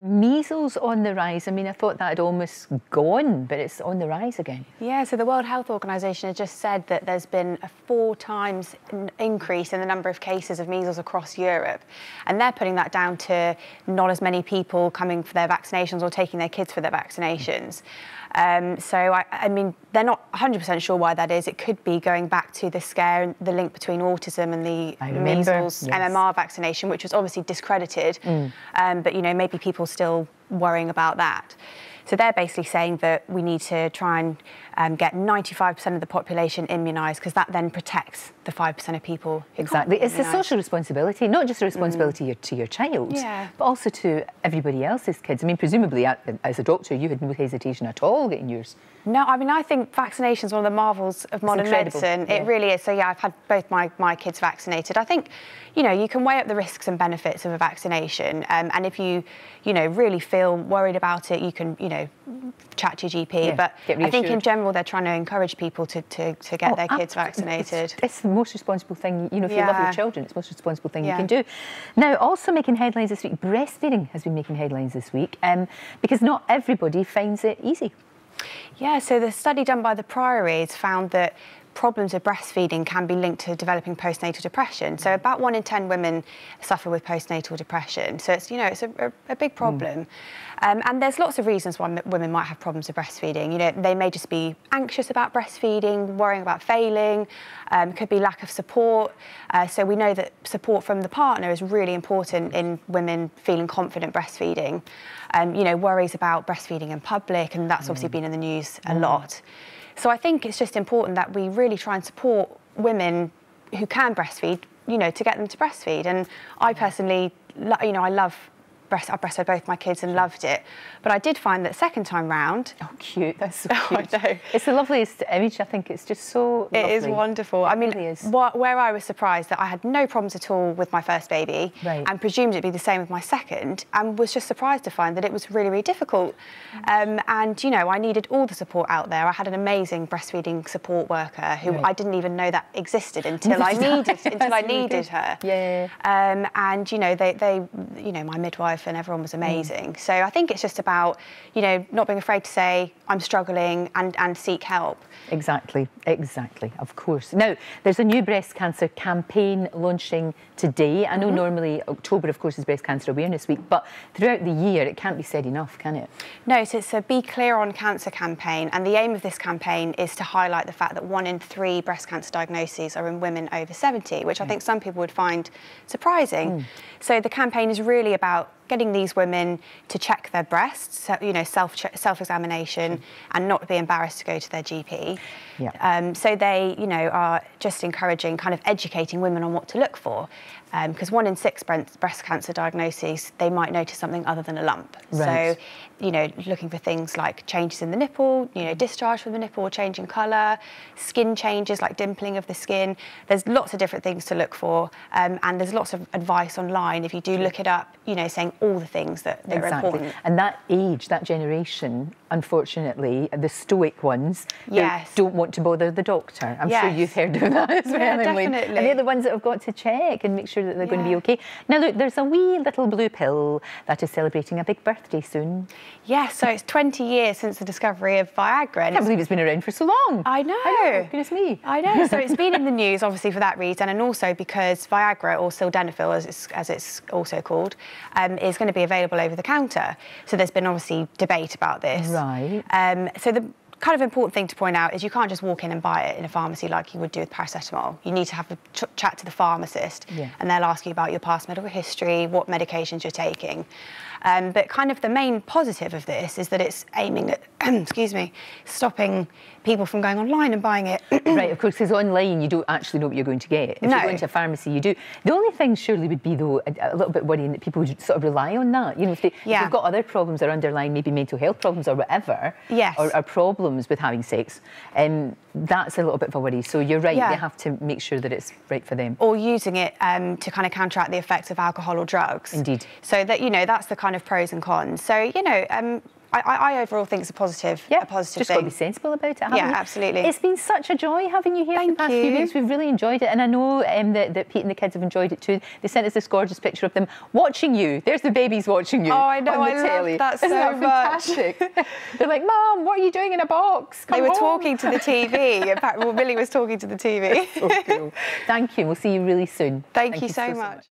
Measles on the rise. I mean, I thought that had almost gone, but it's on the rise again. Yeah, so the World Health Organization has just said that there's been a 4 times increase in the number of cases of measles across Europe. And they're putting that down to not as many people coming for their vaccinations or taking their kids for their vaccinations. So, I mean, they're not 100% sure why that is. It could be going back to the scare and the link between autism and the measles MMR vaccination, which was obviously discredited. But, you know, maybe people still worrying about that. So they're basically saying that we need to try and get 95% of the population immunised, because that then protects the 5% of people who Exactly. can't It's a social responsibility, not just a responsibility to your child, but also to everybody else's kids. I mean, presumably, as a doctor, you had no hesitation at all getting yours. No, I mean, I think vaccination is one of the marvels of modern medicine. It really is. So, yeah, I've had both my kids vaccinated. I think, you know, you can weigh up the risks and benefits of a vaccination. And if you know, really feel worried about it, you can, you know, chat to your GP. But I think in general, they're trying to encourage people to get their kids vaccinated. It's the most responsible thing, you know, if you love your children, it's the most responsible thing you can do. Now, also making headlines this week, breastfeeding has been making headlines this week, because not everybody finds it easy. Yeah, so the study done by the Priories found that problems with breastfeeding can be linked to developing postnatal depression. So about 1 in 10 women suffer with postnatal depression. So it's, you know, it's a big problem. And there's lots of reasons why women might have problems with breastfeeding. You know, they may just be anxious about breastfeeding, worrying about failing, could be lack of support. So we know that support from the partner is really important in women feeling confident breastfeeding. You know, worries about breastfeeding in public, and that's obviously been in the news a lot. So I think it's just important that we really try and support women who can breastfeed, you know, to get them to breastfeed. And I personally, you know, I breastfed both my kids and loved it. But I did find that second time round... Oh, cute. That's so cute. I know. It's the loveliest image. I think it's just so lovely. It is wonderful. I mean, it really is. Where I was surprised that I had no problems at all with my first baby and presumed it'd be the same with my second, and was just surprised to find that it was really, really difficult. And, you know, I needed all the support out there. I had an amazing breastfeeding support worker who I didn't even know that existed until I needed her. And, you know, you know, my midwife and everyone was amazing. So I think it's just about, you know, not being afraid to say, I'm struggling, and seek help. Exactly, of course. Now, there's a new breast cancer campaign launching today. I know normally October, of course, is Breast Cancer Awareness Week, but throughout the year, it can't be said enough, can it? No, so it's a Be Clear on Cancer campaign, and the aim of this campaign is to highlight the fact that 1 in 3 breast cancer diagnoses are in women over 70, which I think some people would find surprising. So the campaign is really about getting these women to check their breasts, you know, self-examination, and not be embarrassed to go to their GP. So they, you know, are just encouraging, kind of educating women on what to look for. Because 1 in 6 breast cancer diagnoses, they might notice something other than a lump. So, you know, looking for things like changes in the nipple, you know, discharge from the nipple, change in colour, skin changes like dimpling of the skin. There's lots of different things to look for, and there's lots of advice online if you do look it up, you know, saying all the things that are important. And that age, that generation, unfortunately, the stoic ones, don't want to bother the doctor. I'm sure you've heard of that as well. Definitely. And they're the ones that have got to check and make sure that they're going to be okay. Now, look, there's a wee little blue pill that is celebrating a big birthday soon. Yes, so it's 20 years since the discovery of Viagra. I can't believe it's been around for so long. I know. Goodness me. I know. So it's been in the news, obviously, for that reason, and also because Viagra, or sildenafil, as it's also called, is going to be available over the counter. So there's been obviously debate about this. So the kind of important thing to point out is you can't just walk in and buy it in a pharmacy like you would do with paracetamol. You need to have a chat to the pharmacist, and they'll ask you about your past medical history, what medications you're taking. But kind of the main positive of this is that it's aiming at, stopping people from going online and buying it. Right, of course, because online you don't actually know what you're going to get. If you go into a pharmacy, you do. The only thing surely would be, though, a little bit worrying that people would sort of rely on that. You know, if they've got other problems or underlying maybe mental health problems or whatever, or problems with having sex, that's a little bit of a worry. So you're right, they have to make sure that it's right for them. Or using it to kind of counteract the effects of alcohol or drugs. Indeed. So that, you know, that's the kind of pros and cons. So, you know, I overall think it's a positive just thing. Got to be sensible about it, haven't you? Absolutely. It's been such a joy having you here for the past few weeks. We've really enjoyed it, and I know that Pete and the kids have enjoyed it too. They sent us this gorgeous picture of them watching you. There's the babies watching you. Oh, I know, on the telly. Love that so Isn't that fantastic? They're like, Mom, what are you doing in a box? Come They were home. talking to the TV. In fact, Millie was talking to the TV. So cool. Thank you. We'll see you really soon. Thank you so much.